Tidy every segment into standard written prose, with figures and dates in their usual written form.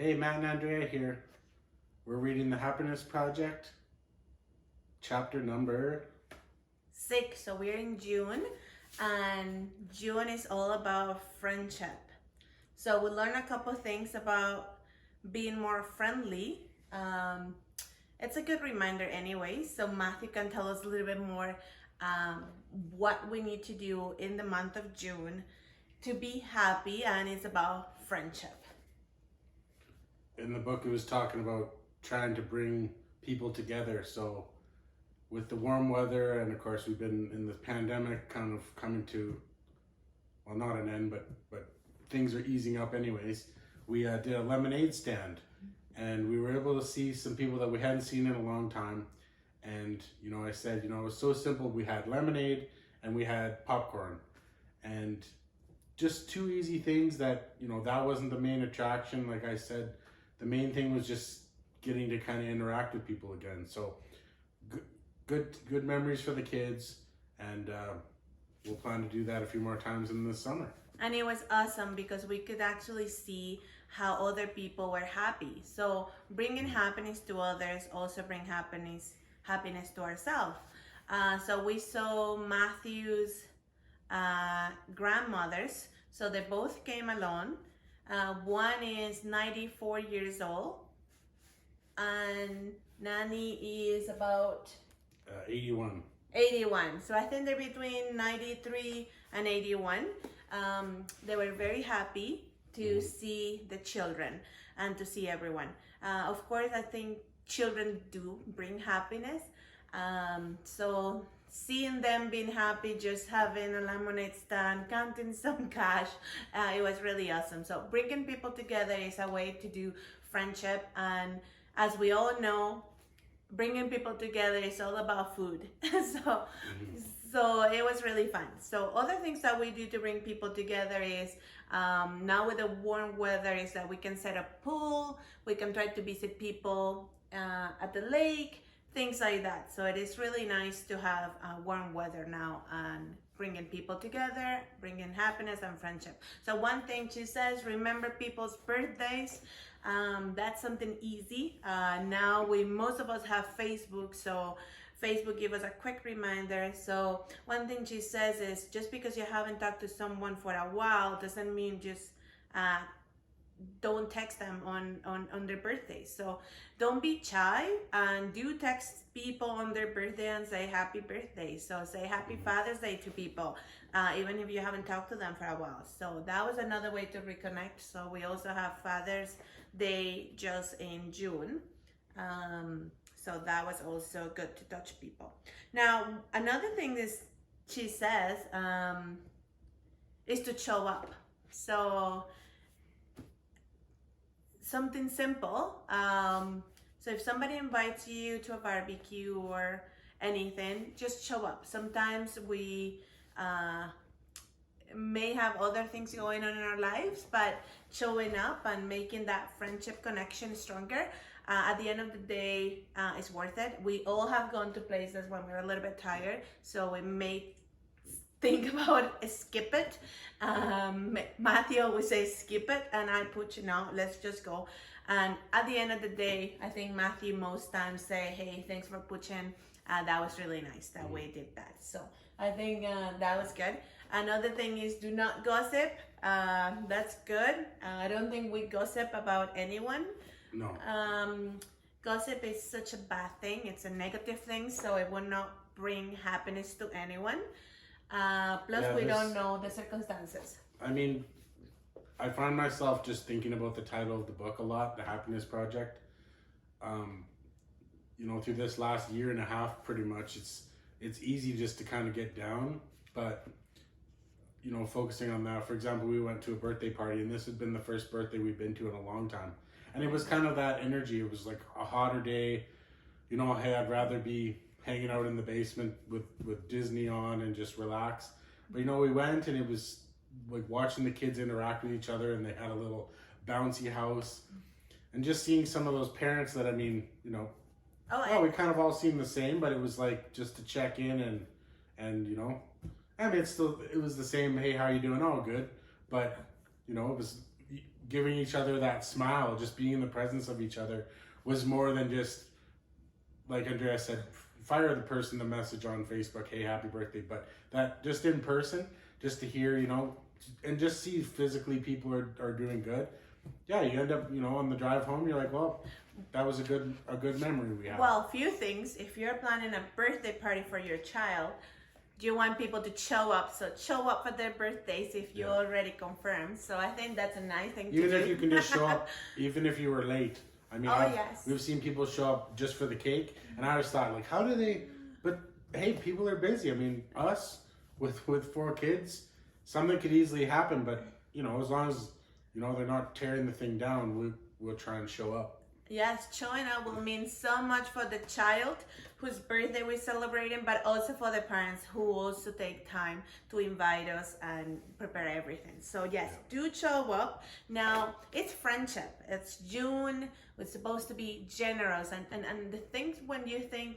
Hey, Matt and Andrea here. We're reading The Happiness Project, chapter number. 6. So we're in June, and June is all about friendship. So we learn a couple things about being more friendly. It's a good reminder, anyway. So Matthew can tell us a little bit more um, what we need to do in the month of June to be happy, and it's about friendship. In the book, it was talking about trying to bring people together. So, with the warm weather, and of course, we've been in the pandemic kind of coming to, well, not an end, but things are easing up, anyways. We did a lemonade stand, and we were able to see some people that we hadn't seen in a long time. And I said, it was so simple. We had lemonade and we had popcorn, and just two easy things that that wasn't the main attraction. Like I said, the main thing was just getting to kind of interact with people again. So good memories for the kids, and we'll plan to do that a few more times in the summer. And it was awesome because we could actually see how other people were happy. So bringing happiness to others also bring happiness to ourselves. So we saw Matthew's grandmothers. So they both came along. One is 94 years old, and Nanny is about 81. 81. So I think they're between 93 and 81. They were very happy to see the children and to see everyone. Of course, I think children do bring happiness. So seeing them being happy, just having a lemonade stand, counting some cash, it was really awesome. So bringing people together is a way to do friendship. And as we all know, bringing people together is all about food. So it was really fun. So other things that we do to bring people together is now with the warm weather is that we can set up pool, we can try to visit people at the lake, things like that. So it is really nice to have warm weather now and bringing people together, bringing happiness and friendship. So one thing she says, remember people's birthdays. That's something easy. Now most of us have Facebook, so Facebook give us a quick reminder. So one thing she says is just because you haven't talked to someone for a while doesn't mean just don't text them on their birthdays. So don't be shy and do text people on their birthday and say happy birthday. So say happy Father's Day to people, even if you haven't talked to them for a while. So that was another way to reconnect. So we also have Father's Day just in June. So that was also good to touch people. Now, another thing is she says is to show up. So something simple. So if somebody invites you to a barbecue or anything, just show up. Sometimes we may have other things going on in our lives, but showing up and making that friendship connection stronger, at the end of the day, is worth it. We all have gone to places when we're a little bit tired, so we may think about skip it. Matthew always says skip it, and I put let's just go. And at the end of the day, I think Matthew most times say, hey, thanks for pushing. That was really nice that we did that. So I think that was good. Another thing is do not gossip. That's good. I don't think we gossip about anyone. No. Gossip is such a bad thing. It's a negative thing, so it will not bring happiness to anyone. Plus, we don't know the circumstances. I mean, I find myself just thinking about the title of the book a lot, The Happiness Project. Through this last year and a half, pretty much, it's easy just to kind of get down. But, focusing on that, for example, we went to a birthday party, and this had been the first birthday we've been to in a long time. And it was kind of that energy. It was like a hotter day. Hey, I'd rather be hanging out in the basement with Disney on and just relax. But we went, and it was like watching the kids interact with each other, and they had a little bouncy house, and just seeing some of those parents that we kind of all seem the same, but it was like just to check in and it was the same. Hey, how you doing? Oh, good. But it was giving each other that smile, just being in the presence of each other was more than just, like Andrea said, fire the person the message on Facebook, hey, happy birthday. But that just in person, just to hear, you know, and just see physically people are doing good. Yeah, you end up, you know, on the drive home, you're like, well, that was a good memory we have. Well, few things. If you're planning a birthday party for your child, you want people to show up. So show up for their birthdays if you already confirmed. So I think that's a nice thing to do. Even if you can just show up, even if you were late. I mean, yes. We've seen people show up just for the cake, and I always thought, like, how do they? But hey, people are busy. I mean, us with 4 kids, something could easily happen. But you know, as long as you know they're not tearing the thing down, we'll try and show up. Yes, showing up will mean so much for the child whose birthday we're celebrating, but also for the parents who also take time to invite us and prepare everything. So yes, do show up. Now, it's friendship. It's June. We're supposed to be generous. And the things when you think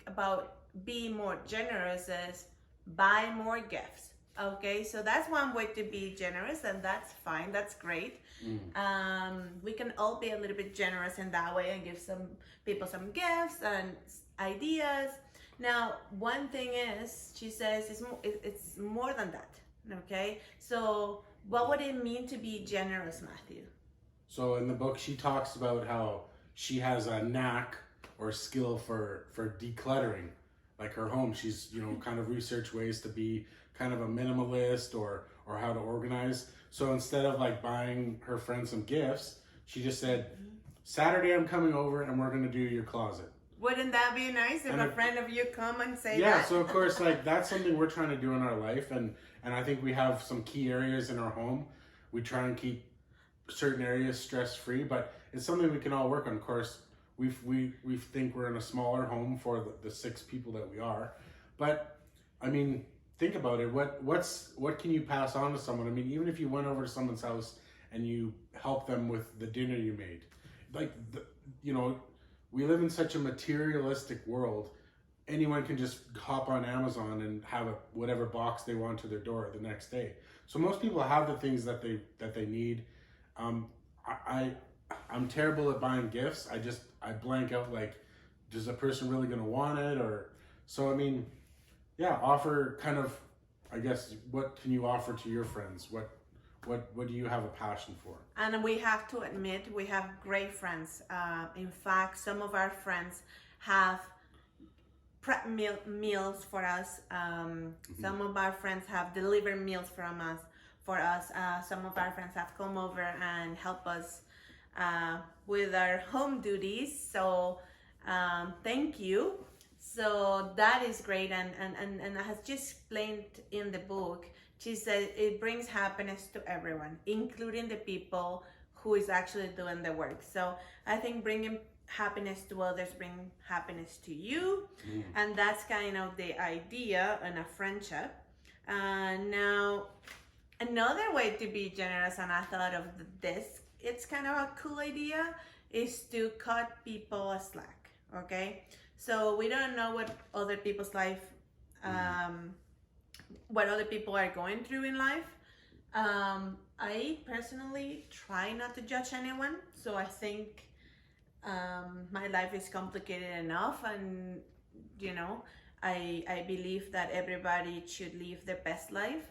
about being more generous is buy more gifts. Okay, so that's one way to be generous, and that's fine. That's great. We can all be a little bit generous in that way and give some people some gifts and ideas. Now, one thing is, she says it's more than that. Okay, so what would it mean to be generous, Matthew? So in the book, she talks about how she has a knack or skill for decluttering, like her home. She's, you know, kind of researched ways to be kind of a minimalist or how to organize. So instead of like buying her friend some gifts, she just said, Saturday I'm coming over and we're gonna do your closet. Wouldn't that be nice if a friend of you come and say that? Yeah, so of course, like that's something we're trying to do in our life, and I think we have some key areas in our home. We try and keep certain areas stress-free, but it's something we can all work on. Of course, we think we're in a smaller home for the 6 people that we are, but I mean, think about it. What can you pass on to someone? I mean, even if you went over to someone's house and you helped them with the dinner you made, like you know, we live in such a materialistic world. Anyone can just hop on Amazon and have whatever box they want to their door the next day. So most people have the things that they need. I'm terrible at buying gifts. I blank out, like, is a person really gonna want it? Or so I mean, yeah, offer kind of, I guess, what can you offer to your friends? What do you have a passion for? And we have to admit, we have great friends. In fact, some of our friends have prep meals for us. Some of our friends have delivered meals from us for us. Some of our friends have come over and help us with our home duties. So thank you. So that is great, and as she explained in the book, she said it brings happiness to everyone, including the people who is actually doing the work. So I think bringing happiness to others bring happiness to you, and that's kind of the idea in a friendship. Now, another way to be generous, and I thought of this, it's kind of a cool idea, is to cut people a slack. Okay, so we don't know what other people's life, what other people are going through in life. I personally try not to judge anyone, so I think my life is complicated enough, and you know, I believe that everybody should live their best life.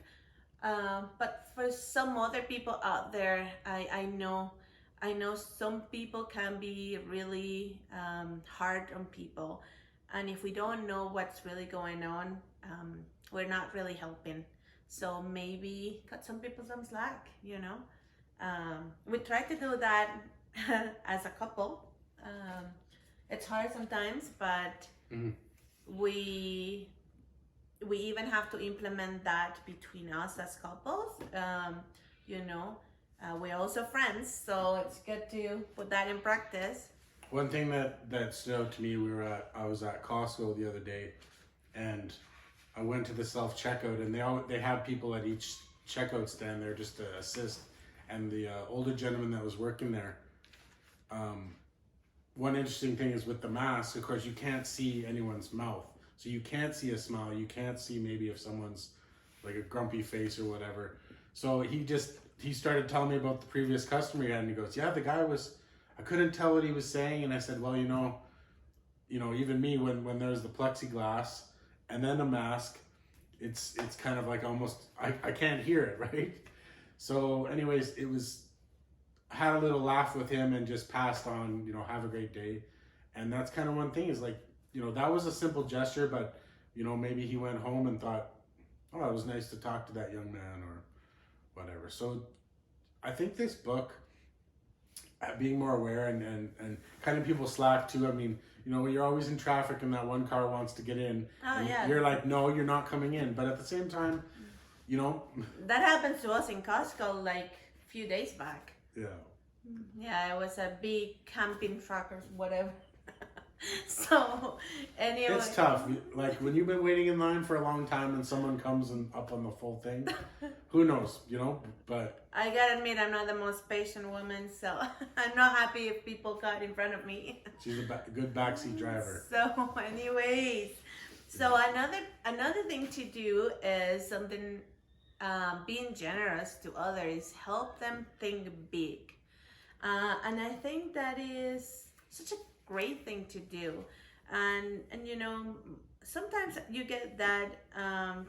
But for some other people out there, I know some people can be really hard on people, and if we don't know what's really going on, we're not really helping. So maybe cut some people some slack, you know. We try to do that as a couple. It's hard sometimes, but we even have to implement that between us as couples. You know, we're also friends, so it's good to put that in practice. One thing that stood out to me, I was at Costco the other day, and I went to the self-checkout, and they have people at each checkout stand there just to assist. And the older gentleman that was working there, one interesting thing is with the mask, of course, you can't see anyone's mouth. So you can't see a smile. You can't see maybe if someone's like a grumpy face or whatever. So he just he started telling me about the previous customer he had, and he goes, yeah, the guy was, I couldn't tell what he was saying. And I said, well, even me, when there's the plexiglass and then a mask, it's kind of like almost, I can't hear it, right? So anyways, I had a little laugh with him and just passed on, have a great day. And that's kind of one thing is like, that was a simple gesture, but, maybe he went home and thought, oh, it was nice to talk to that young man or whatever. So I think this book, being more aware and cutting people slack too. I mean, when you're always in traffic and that one car wants to get in, you're like, no, you're not coming in. But at the same time, that happened to us in Costco like a few days back. Yeah. Yeah, it was a big camping truck or whatever. So anyway, it's tough. Like when you've been waiting in line for a long time and someone comes and up on the full thing, who knows, but I gotta admit, I'm not the most patient woman, so I'm not happy if people got in front of me. She's a good backseat driver. So anyways, so another thing to do is something, being generous to others, help them think big. And I think that is such a great thing to do. And sometimes you get that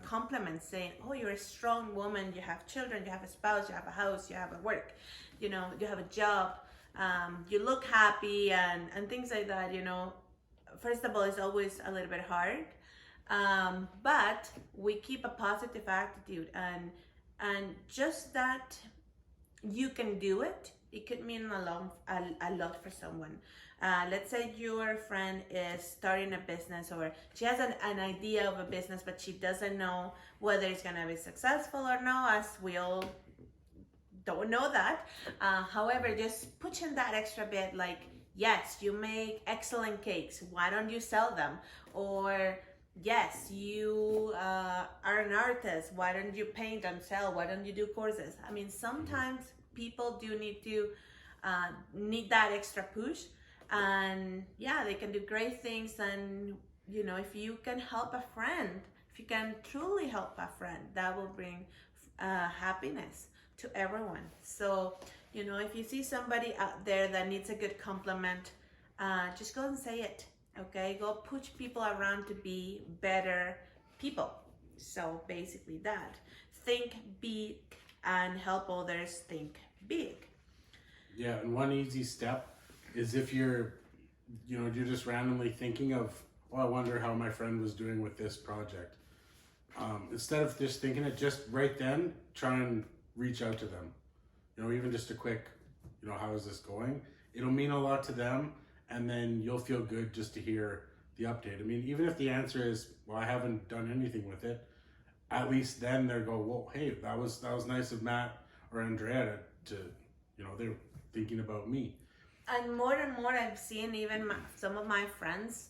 compliment saying, oh, you're a strong woman, you have children, you have a spouse, you have a house, you have a work, you have a job, you look happy and things like that. First of all, it's always a little bit hard, but we keep a positive attitude and just that you can do it. It could mean a lot for someone. Let's say your friend is starting a business, or she has an idea of a business, but she doesn't know whether it's going to be successful or not, as we all don't know that. However, just put in that extra bit, like, yes, you make excellent cakes. Why don't you sell them? Or, yes, you are an artist. Why don't you paint and sell? Why don't you do courses? I mean, sometimes people do need that extra push. And yeah, they can do great things. And if you can help a friend, if you can truly help a friend, that will bring happiness to everyone. So if you see somebody out there that needs a good compliment, just go and say it. Okay, go push people around to be better people. So basically that, think big and help others think big. Yeah, and one easy step is if you're just randomly thinking of, oh, I wonder how my friend was doing with this project. Instead of just thinking it, just right then, try and reach out to them. Even just a quick, how is this going? It'll mean a lot to them, and then you'll feel good just to hear the update. I mean, even if the answer is, well, I haven't done anything with it, at least then they'll go, well, hey, that was nice of Matt or Andrea to they're thinking about me. And more I've seen even some of my friends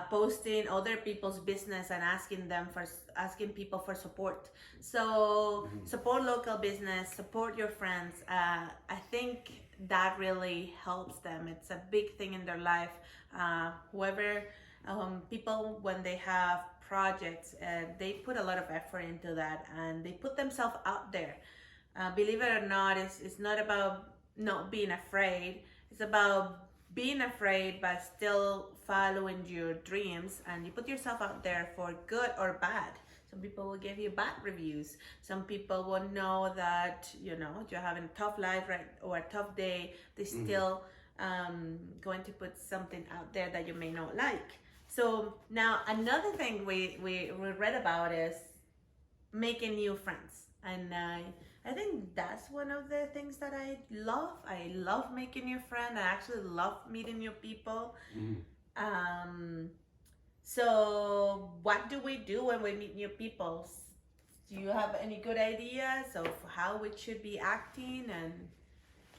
posting other people's business and asking people for support. So support local business, support your friends. I think that really helps them. It's a big thing in their life. People, when they have projects, they put a lot of effort into that and they put themselves out there. Believe it or not, it's not about not being afraid. It's about being afraid but still following your dreams, and you put yourself out there for good or bad. Some people will give you bad reviews. Some people will know that you're having a tough life, right, or a tough day. They still going to put something out there that you may not like. So now another thing we read about is making new friends, and I think that's one of the things that I love. I love making new friends. I actually love meeting new people. So what do we do when we meet new people? Do you have any good ideas of how we should be acting and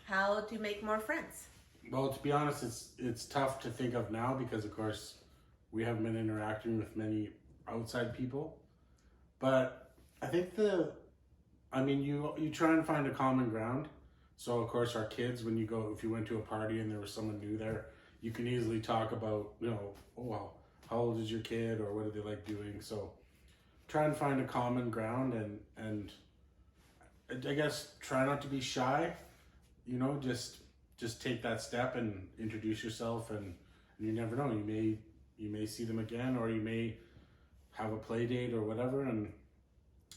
how to make more friends? Well, to be honest, it's tough to think of now because, of course, we haven't been interacting with many outside people. But I think you try and find a common ground. So, of course, our kids, if you went to a party and there was someone new there, you can easily talk about, oh, well, how old is your kid or what do they like doing? So try and find a common ground and I guess try not to be shy. You know, just take that step and introduce yourself, and you never know. You may see them again, or you may have a play date or whatever, and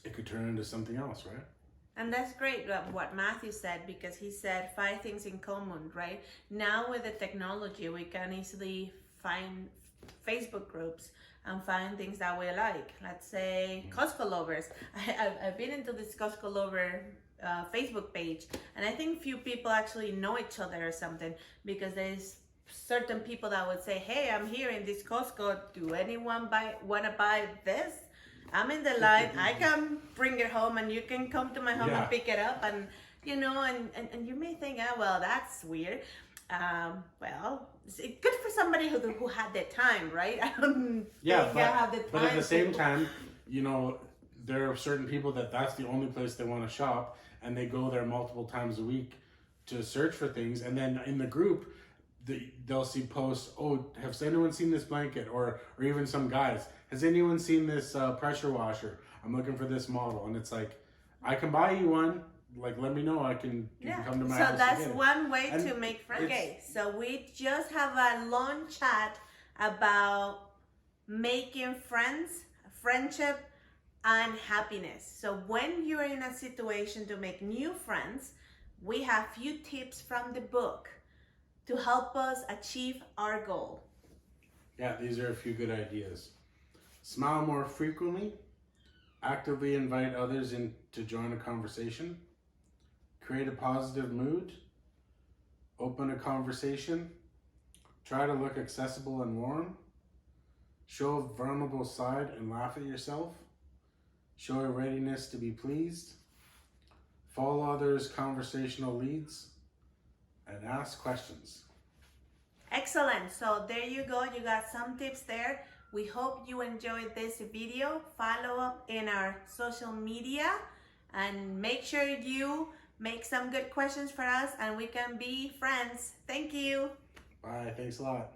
it could turn into something else, right? And that's great what Matthew said, because he said 5 things in common, right? Now with the technology, we can easily find Facebook groups and find things that we like. Let's say Costco lovers. I've been into this Costco lover Facebook page, and I think few people actually know each other or something, because there's certain people that would say, hey, I'm here in this Costco. Do anyone want to buy this? I'm in the line. I can bring it home, and you can come to my home and pick it up. And you know, and you may think, oh, well, that's weird. Well, it's good for somebody who had the time, right? I don't think I have the time. But at the same time, you know, there are certain people that's the only place they want to shop, and they go there multiple times a week to search for things. And then in the group, they'll see posts, oh, has anyone seen this blanket? Or even some guys, has anyone seen this pressure washer? I'm looking for this model. And it's like, I can buy you one. Like, let me know. You can come to my house. So that's one way to make friends. Okay, so we just have a long chat about making friends, friendship, and happiness. So when you're in a situation to make new friends, we have few tips from the book to help us achieve our goal. Yeah, these are a few good ideas. Smile more frequently. Actively invite others in to join a conversation. Create a positive mood. Open a conversation. Try to look accessible and warm. Show a vulnerable side and laugh at yourself. Show a readiness to be pleased. Follow others' conversational leads. And ask questions. Excellent. So there you go. You got some tips there. We hope you enjoyed this video. Follow up in our social media and make sure you make some good questions for us and we can be friends. Thank you. Bye. Thanks a lot.